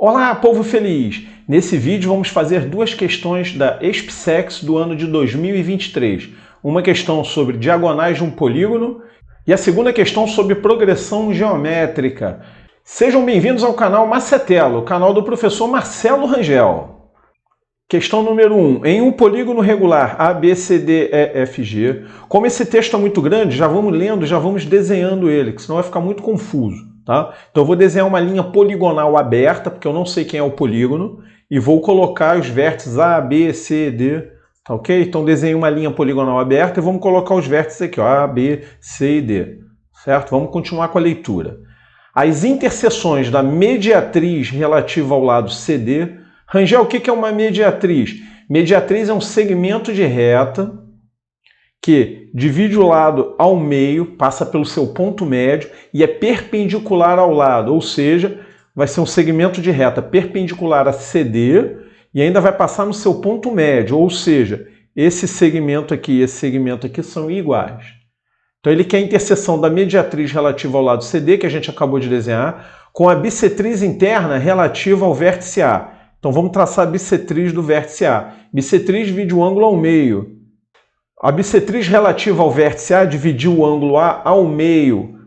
Olá, povo feliz! Nesse vídeo vamos fazer duas questões da ESPSEX do ano de 2023. Uma questão sobre diagonais de um polígono e a segunda questão sobre progressão geométrica. Sejam bem-vindos ao canal Macetelo, o canal do professor Marcelo Rangel. Questão número 1. Em um polígono regular ABCDEFG, como esse texto é muito grande, já vamos lendo, já vamos desenhando ele, que senão vai ficar muito confuso. Tá? Então eu vou desenhar uma linha poligonal aberta, porque eu não sei quem é o polígono, e vou colocar os vértices A, B, C, D, tá ok? Então desenhei uma linha poligonal aberta e vamos colocar os vértices aqui, ó, A, B, C e D, certo? Vamos continuar com a leitura. As interseções da mediatriz relativa ao lado CD. Rangel, o que é uma mediatriz? Mediatriz é um segmento de reta que divide o lado ao meio, passa pelo seu ponto médio e é perpendicular ao lado, ou seja, vai ser um segmento de reta perpendicular a CD e ainda vai passar no seu ponto médio, ou seja, esse segmento aqui e esse segmento aqui são iguais. Então ele quer a interseção da mediatriz relativa ao lado CD, que a gente acabou de desenhar, com a bissetriz interna relativa ao vértice A. Então vamos traçar a bissetriz do vértice A. Bissetriz divide o ângulo ao meio. A bissetriz relativa ao vértice A dividiu o ângulo A ao meio,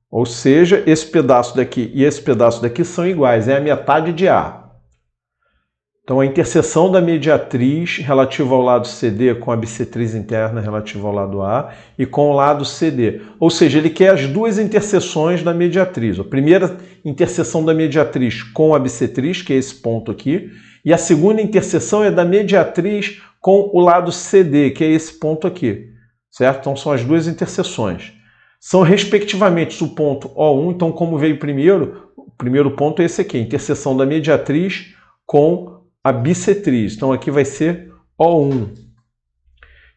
ou seja, esse pedaço daqui e esse pedaço daqui são iguais, é a metade de A. Então a interseção da mediatriz relativa ao lado CD com a bissetriz interna relativa ao lado A e com o lado CD. Ou seja, ele quer as duas interseções da mediatriz. A primeira interseção da mediatriz com a bissetriz, que é esse ponto aqui, e a segunda interseção é da mediatriz com o lado CD, que é esse ponto aqui, certo? Então são as duas interseções. São respectivamente o ponto O1, então como veio primeiro, o primeiro ponto é esse aqui, a interseção da mediatriz com a bissetriz. Então aqui vai ser O1.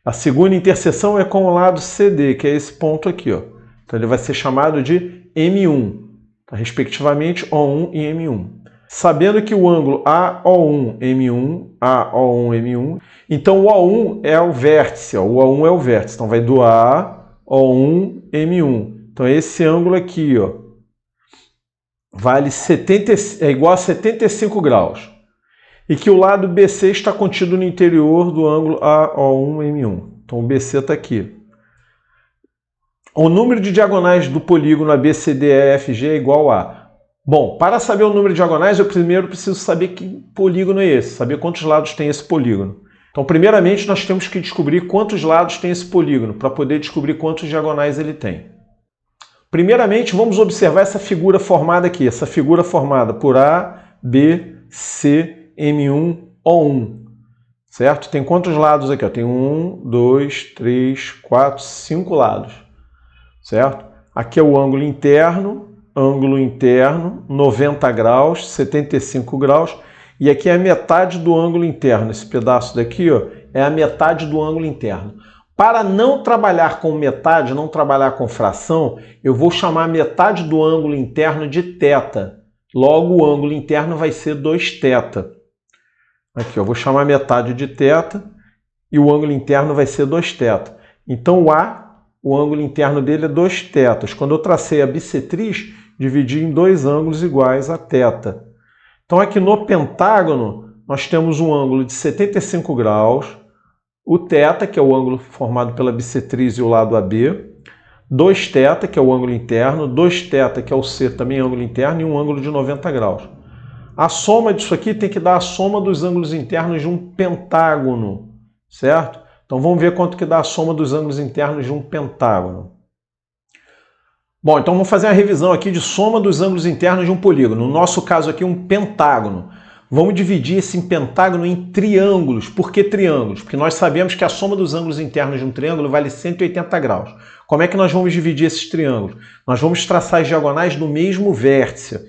A segunda interseção é com o lado CD, que é esse ponto aqui, ó. Então ele vai ser chamado de M1, tá? Respectivamente O1 e M1. Sabendo que o ângulo AO1, M1, AO1, M1, então o O1 é o vértice, ó, o O1 é o vértice, então vai do A, O1, M1. Então esse ângulo aqui, ó, vale é igual a 75 graus. E que o lado BC está contido no interior do ângulo AO1, M1. Então o BC está aqui. O número de diagonais do polígono ABCDEFG é igual a... Bom, para saber o número de diagonais, eu primeiro preciso saber que polígono é esse, saber quantos lados tem esse polígono. Então, primeiramente, nós temos que descobrir quantos lados tem esse polígono, para poder descobrir quantos diagonais ele tem. Primeiramente, vamos observar essa figura formada aqui, essa figura formada por A, B, C, M1, O1, certo? Tem quantos lados aqui? Tem 1, 2, 3, 4, 5 lados, certo? Aqui é o ângulo interno, 90 graus, 75 graus, e aqui é a metade do ângulo interno. Esse pedaço daqui, ó, é a metade do ângulo interno. Para não trabalhar com metade, não trabalhar com fração, eu vou chamar a metade do ângulo interno de θ. Logo, o ângulo interno vai ser 2θ. Aqui, eu vou chamar a metade de θ e o ângulo interno vai ser 2θ. Então, o ângulo interno dele é 2θ. Quando eu tracei a bissetriz, dividi em dois ângulos iguais a θ. Então aqui no pentágono nós temos um ângulo de 75 graus, o θ, que é o ângulo formado pela bissetriz e o lado AB, 2θ, que é o ângulo interno, 2θ, que é o C, também ângulo interno, e um ângulo de 90 graus. A soma disso aqui tem que dar a soma dos ângulos internos de um pentágono, certo? Então vamos ver quanto que dá a soma dos ângulos internos de um pentágono. Bom, então vamos fazer uma revisão aqui de soma dos ângulos internos de um polígono. No nosso caso aqui, um pentágono. Vamos dividir esse pentágono em triângulos. Por que triângulos? Porque nós sabemos que a soma dos ângulos internos de um triângulo vale 180 graus. Como é que nós vamos dividir esses triângulos? Nós vamos traçar as diagonais do mesmo vértice.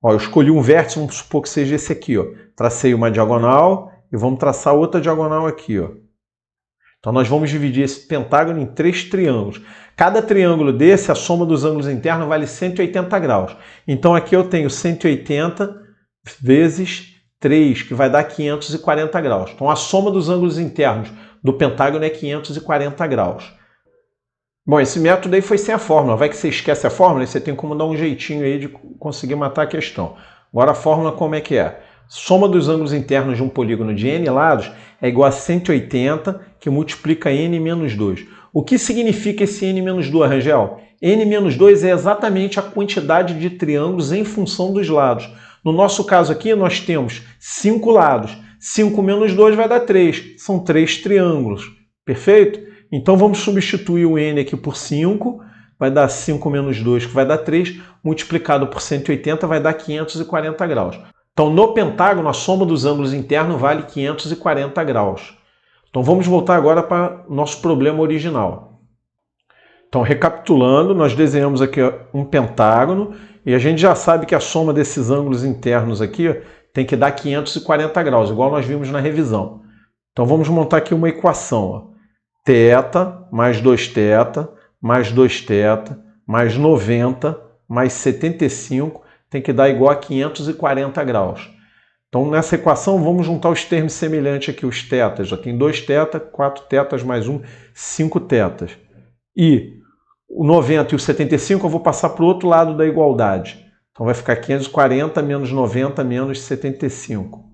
Ó, eu escolhi um vértice, vamos supor que seja esse aqui. Ó. Tracei uma diagonal e vamos traçar outra diagonal aqui. Ó. Então nós vamos dividir esse pentágono em 3 triângulos. Cada triângulo desse, a soma dos ângulos internos vale 180 graus. Então aqui eu tenho 180 vezes 3, que vai dar 540 graus. Então a soma dos ângulos internos do pentágono é 540 graus. Bom, esse método aí foi sem a fórmula. Vai que você esquece a fórmula e você tem como dar um jeitinho aí de conseguir matar a questão. Agora a fórmula como é que é? Soma dos ângulos internos de um polígono de n lados é igual a 180, que multiplica n menos 2. O que significa esse n menos 2, Rangel? N menos 2 é exatamente a quantidade de triângulos em função dos lados. No nosso caso aqui, nós temos 5 lados. 5 menos 2 vai dar 3. São 3 triângulos. Perfeito? Então vamos substituir o n aqui por 5. Vai dar 5 menos 2, que vai dar 3. Multiplicado por 180 vai dar 540 graus. Então, no pentágono, a soma dos ângulos internos vale 540 graus. Então, vamos voltar agora para o nosso problema original. Então, recapitulando, nós desenhamos aqui um pentágono e a gente já sabe que a soma desses ângulos internos aqui tem que dar 540 graus, igual nós vimos na revisão. Então, vamos montar aqui uma equação. Θ mais 2θ mais 2θ mais 90 mais 75 tem que dar igual a 540 graus. Então, nessa equação, vamos juntar os termos semelhantes aqui, os θs. Já tem 2θ, 4θ mais 1, 5θ. E o 90 e o 75 eu vou passar para o outro lado da igualdade. Então, vai ficar 540 menos 90 menos 75.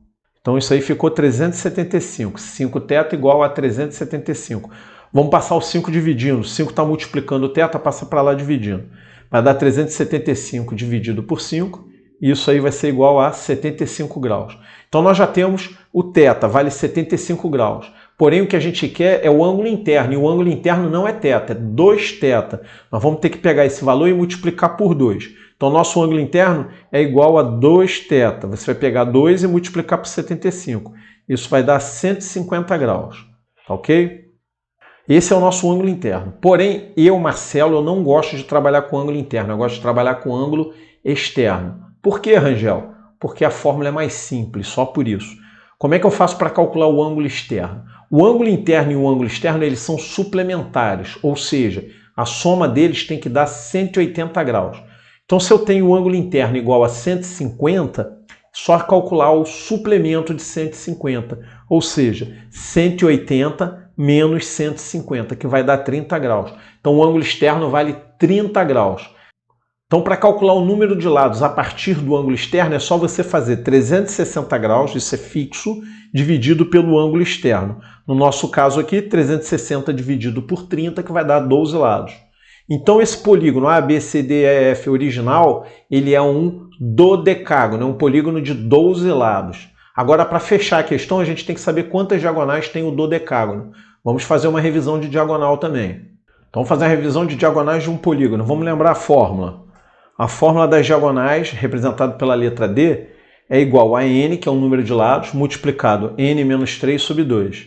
Então, isso aí ficou 375. 5θ igual a 375. Vamos passar o 5 dividindo. 5 está multiplicando o θ, passa para lá dividindo. Vai dar 375 dividido por 5, e isso aí vai ser igual a 75 graus. Então nós já temos o θ, vale 75 graus. Porém o que a gente quer é o ângulo interno, e o ângulo interno não é θ, é 2θ. Nós vamos ter que pegar esse valor e multiplicar por 2. Então nosso ângulo interno é igual a 2θ. Você vai pegar 2 e multiplicar por 75. Isso vai dar 150 graus. Tá ok? Esse é o nosso ângulo interno. Porém, eu, Marcelo, eu não gosto de trabalhar com ângulo interno. Eu gosto de trabalhar com ângulo externo. Por quê, Rangel? Porque a fórmula é mais simples, só por isso. Como é que eu faço para calcular o ângulo externo? O ângulo interno e o ângulo externo eles são suplementares, ou seja, a soma deles tem que dar 180 graus. Então, se eu tenho o ângulo interno igual a 150, só calcular o suplemento de 150, ou seja, 180 menos 150, que vai dar 30 graus. Então, o ângulo externo vale 30 graus. Então, para calcular o número de lados a partir do ângulo externo, é só você fazer 360 graus, isso é fixo, dividido pelo ângulo externo. No nosso caso aqui, 360 dividido por 30, que vai dar 12 lados. Então, esse polígono ABCDEF original, ele é um dodecágono, é um polígono de 12 lados. Agora, para fechar a questão, a gente tem que saber quantas diagonais tem o dodecágono. Vamos fazer uma revisão de diagonal também. Então, vamos fazer a revisão de diagonais de um polígono. Vamos lembrar a fórmula. A fórmula das diagonais, representada pela letra D, é igual a n, que é o número de lados, multiplicado n menos 3 sobre 2.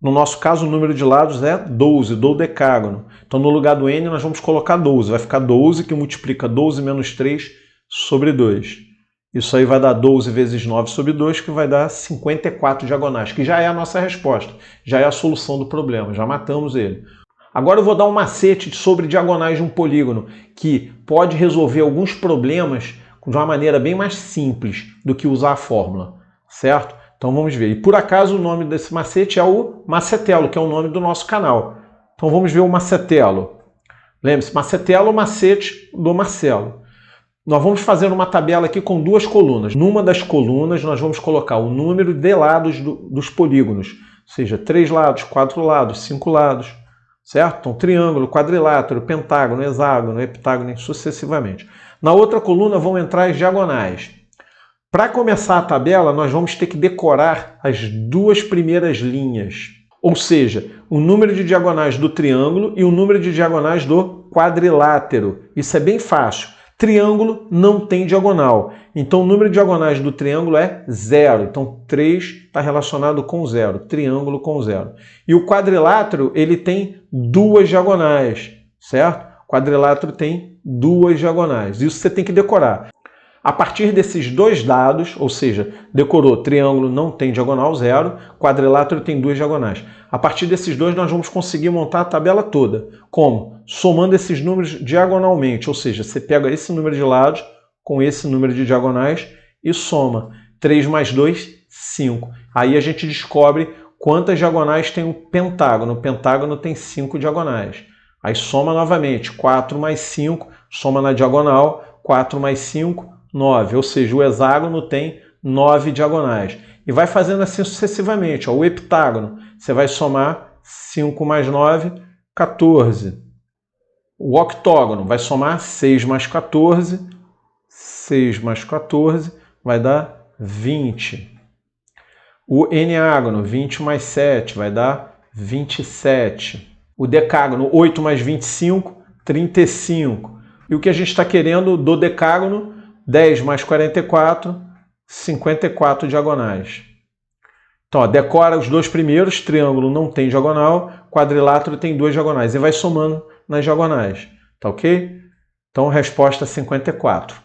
No nosso caso, o número de lados é 12, dodecágono. Então, no lugar do n, nós vamos colocar 12. Vai ficar 12, que multiplica 12 menos 3 sobre 2. Isso aí vai dar 12 vezes 9 sobre 2, que vai dar 54 diagonais, que já é a nossa resposta, já é a solução do problema, já matamos ele. Agora eu vou dar um macete sobre diagonais de um polígono, que pode resolver alguns problemas de uma maneira bem mais simples do que usar a fórmula, certo? Então vamos ver. E por acaso o nome desse macete é o macetelo, que é o nome do nosso canal. Então vamos ver o macetelo. Lembre-se, macetelo é o macete do Marcelo. Nós vamos fazer uma tabela aqui com duas colunas. Numa das colunas nós vamos colocar o número de lados dos polígonos, ou seja, 3 lados, 4 lados, 5 lados, certo? Então, triângulo, quadrilátero, pentágono, hexágono, heptágono e sucessivamente. Na outra coluna vão entrar as diagonais. Para começar a tabela, nós vamos ter que decorar as duas primeiras linhas, ou seja, o número de diagonais do triângulo e o número de diagonais do quadrilátero. Isso é bem fácil. Triângulo não tem diagonal, então o número de diagonais do triângulo é 0. Então 3 está relacionado com 0, triângulo com 0. E o quadrilátero ele tem 2 diagonais, certo? O quadrilátero tem 2 diagonais, isso você tem que decorar. A partir desses dois dados, ou seja, decorou, triângulo não tem diagonal 0, quadrilátero tem 2 diagonais. A partir desses dois nós vamos conseguir montar a tabela toda. Como? Somando esses números diagonalmente, ou seja, você pega esse número de lados com esse número de diagonais e soma. 3 mais 2, 5. Aí a gente descobre quantas diagonais tem o pentágono. O pentágono tem 5 diagonais. Aí soma novamente, 4 mais 5, soma na diagonal, 4 mais 5, 9, ou seja, o hexágono tem 9 diagonais. E vai fazendo assim sucessivamente. Ó, o heptágono, você vai somar 5 mais 9, 14. O octógono vai somar 6 mais 14, 6 mais 14 vai dar 20. O eneágono, 20 mais 7, vai dar 27. O decágono, 8 mais 25, 35. E o que a gente está querendo do decágono, 10 mais 44, 54 diagonais. Então, ó, decora os dois primeiros, triângulo não tem diagonal, quadrilátero tem 2 diagonais. E vai somando nas diagonais. Tá ok? Então, resposta 54.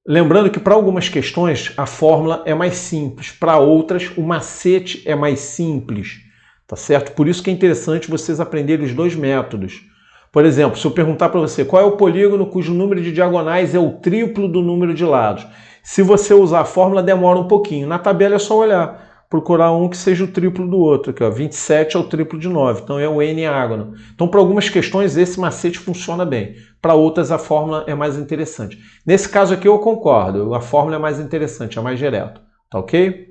Lembrando que para algumas questões a fórmula é mais simples, para outras o macete é mais simples, tá certo? Por isso que é interessante vocês aprenderem os dois métodos. Por exemplo, se eu perguntar para você qual é o polígono cujo número de diagonais é o triplo do número de lados, se você usar a fórmula demora um pouquinho. Na tabela é só olhar, procurar um que seja o triplo do outro. Aqui, ó, 27 é o triplo de 9, então é o eneágono. Então, para algumas questões, esse macete funciona bem. Para outras, a fórmula é mais interessante. Nesse caso aqui, eu concordo. A fórmula é mais interessante, é mais direto. Tá ok?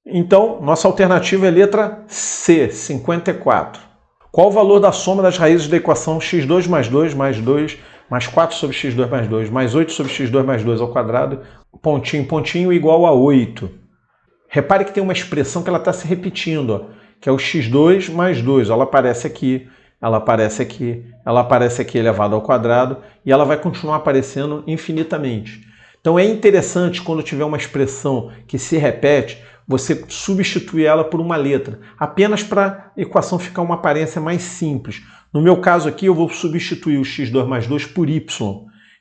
Então, nossa alternativa é letra C, 54. Qual o valor da soma das raízes da equação x2 mais 2 mais 2 mais 4 sobre x2 mais 2 mais 8 sobre x2 mais 2 ao quadrado, pontinho, pontinho, igual a 8? Repare que tem uma expressão que ela está se repetindo, ó, que é o x2 mais 2. Ela aparece aqui, ela aparece aqui, ela aparece aqui elevado ao quadrado e ela vai continuar aparecendo infinitamente. Então é interessante quando tiver uma expressão que se repete, você substituir ela por uma letra, apenas para a equação ficar uma aparência mais simples. No meu caso aqui eu vou substituir o x2 mais 2 por y.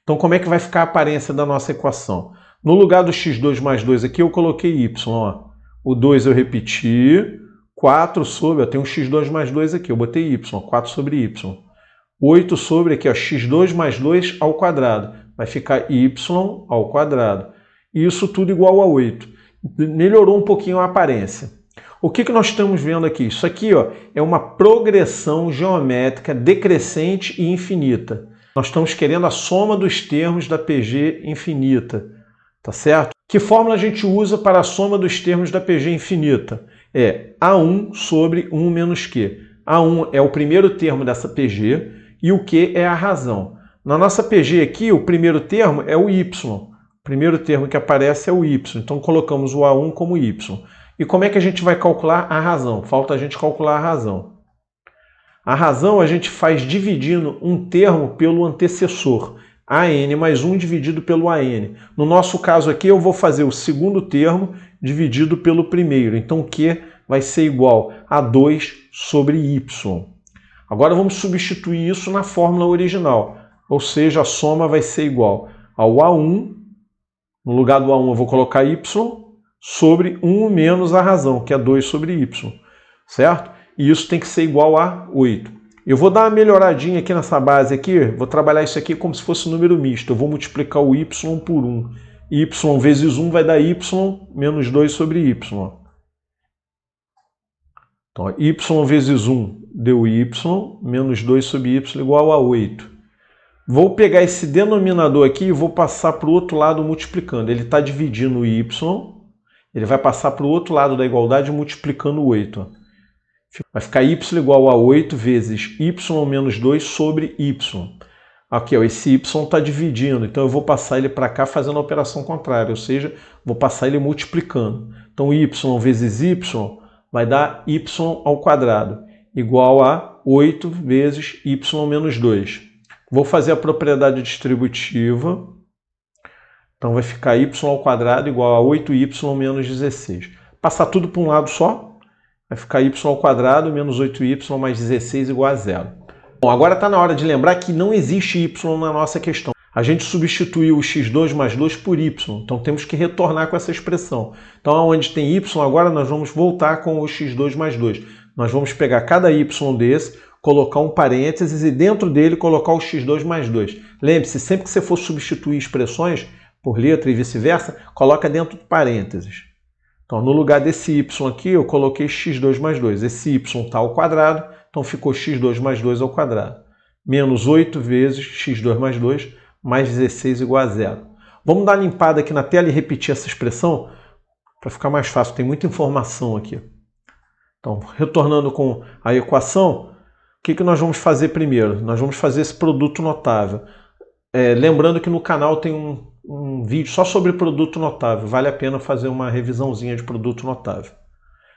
Então como é que vai ficar a aparência da nossa equação? No lugar do x2 mais 2 aqui, eu coloquei y. Ó. O 2 eu repeti. 4 sobre, ó, tem um x2 mais 2 aqui, eu botei y. 4 sobre y. 8 sobre aqui, ó, x2 mais 2 ao quadrado. Vai ficar y ao quadrado. E isso tudo igual a 8. Melhorou um pouquinho a aparência. O que nós estamos vendo aqui? Isso aqui, ó, é uma progressão geométrica decrescente e infinita. Nós estamos querendo a soma dos termos da PG infinita. Tá certo? Que fórmula a gente usa para a soma dos termos da PG infinita? É A1 sobre 1 menos Q. A1 é o primeiro termo dessa PG e o Q é a razão. Na nossa PG aqui, o primeiro termo é o Y. O primeiro termo que aparece é o Y. Então, colocamos o A1 como Y. E como é que a gente vai calcular a razão? Falta a gente calcular a razão. A razão a gente faz dividindo um termo pelo antecessor. AN mais 1 dividido pelo AN. No nosso caso aqui, eu vou fazer o segundo termo dividido pelo primeiro. Então, Q vai ser igual a 2 sobre Y. Agora, vamos substituir isso na fórmula original. Ou seja, a soma vai ser igual ao A1. No lugar do A1, eu vou colocar Y sobre 1 menos a razão, que é 2 sobre Y. Certo? E isso tem que ser igual a 8. Eu vou dar uma melhoradinha aqui nessa base aqui, vou trabalhar isso aqui como se fosse um número misto. Eu vou multiplicar o y por 1. Y vezes 1 vai dar y menos 2 sobre y. Então, y vezes 1 deu y menos 2 sobre y igual a 8. Vou pegar esse denominador aqui e vou passar para o outro lado multiplicando. Ele está dividindo o y, ele vai passar para o outro lado da igualdade multiplicando o 8. Vai ficar y igual a 8 vezes y menos 2 sobre y. Aqui, ó, esse y está dividindo, então eu vou passar ele para cá fazendo a operação contrária, ou seja, vou passar ele multiplicando. Então, y vezes y vai dar y ao quadrado, igual a 8 vezes y menos 2. Vou fazer a propriedade distributiva, então vai ficar y ao quadrado igual a 8y menos 16. Passar tudo para um lado só. Vai ficar y ao quadrado menos 8y mais 16 igual a 0. Bom, agora está na hora de lembrar que não existe y na nossa questão. A gente substituiu o x2 mais 2 por y, então temos que retornar com essa expressão. Então, onde tem y, agora nós vamos voltar com o x2 mais 2. Nós vamos pegar cada y desse, colocar um parênteses e dentro dele colocar o x2 mais 2. Lembre-se, sempre que você for substituir expressões por letra e vice-versa, coloca dentro de parênteses. Então, no lugar desse y aqui, eu coloquei x2 mais 2. Esse y está ao quadrado, então ficou x2 mais 2 ao quadrado. Menos 8 vezes x2 mais 2, mais 16 igual a 0. Vamos dar uma limpada aqui na tela e repetir essa expressão para ficar mais fácil, tem muita informação aqui. Então, retornando com a equação, o que nós vamos fazer primeiro? Nós vamos fazer esse produto notável. Lembrando que no canal tem um vídeo só sobre produto notável, vale a pena fazer uma revisãozinha de produto notável.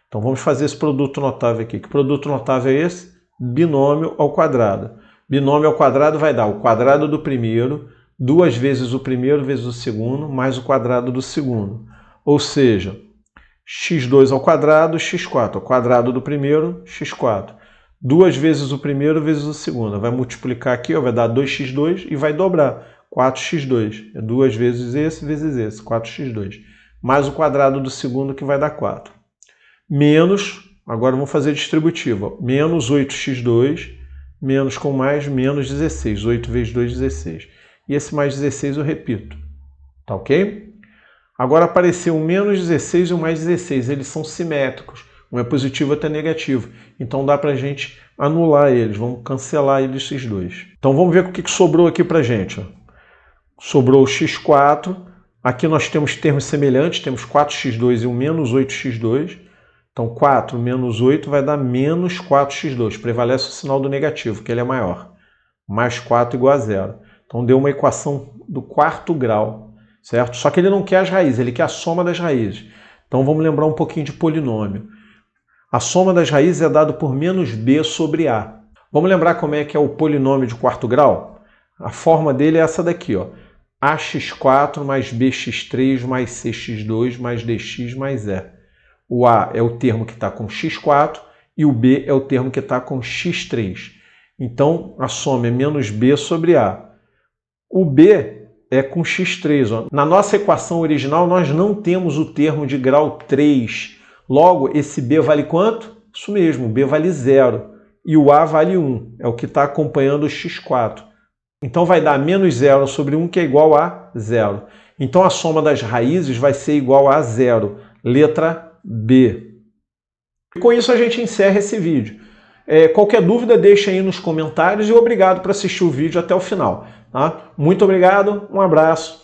Então vamos fazer esse produto notável aqui. Que produto notável é esse? Binômio ao quadrado. Binômio ao quadrado vai dar o quadrado do primeiro, 2 vezes o primeiro vezes o segundo, mais o quadrado do segundo. Ou seja, x2 ao quadrado, x4. O quadrado do primeiro, x4. 2 vezes o primeiro vezes o segundo. Vai multiplicar aqui, vai dar 2x2 e vai dobrar. 4x2. É 2 vezes esse, 4x2. Mais o quadrado do segundo, que vai dar 4. Menos, agora vamos fazer distributiva. Menos 8x2, menos com mais, menos 16. 8 vezes 2, 16. E esse mais 16 eu repito. Tá ok? Agora apareceu o menos 16 e o mais 16. Eles são simétricos. Um é positivo, outro é negativo. Então dá para a gente anular eles. Vamos cancelar eles, esses dois. Então vamos ver o que sobrou aqui para a gente. Sobrou o x4. Aqui nós temos termos semelhantes. Temos 4x2 e o menos 8x2. Então 4 menos 8 vai dar menos 4x2. Prevalece o sinal do negativo, que ele é maior. Mais 4 igual a 0. Então deu uma equação do 4º grau. Certo? Só que ele não quer as raízes, ele quer a soma das raízes. Então vamos lembrar um pouquinho de polinômio. A soma das raízes é dada por menos b sobre a. Vamos lembrar como é que é o polinômio de 4º grau? A forma dele é essa daqui, ó. ax4 mais bx3 mais cx2 mais dx mais e. O a é o termo que está com x4 e o b é o termo que está com x3. Então a soma é menos b sobre a. O b é com x3. Ó. Na nossa equação original, nós não temos o termo de grau 3. Logo, esse b vale quanto? Isso mesmo, b vale 0. E o a vale 1. É o que está acompanhando o x4. Então vai dar menos 0 sobre 1, que é igual a 0. Então a soma das raízes vai ser igual a 0. Letra B. E com isso a gente encerra esse vídeo. Qualquer dúvida, deixa aí nos comentários e obrigado por assistir o vídeo até o final. Tá? Muito obrigado, um abraço.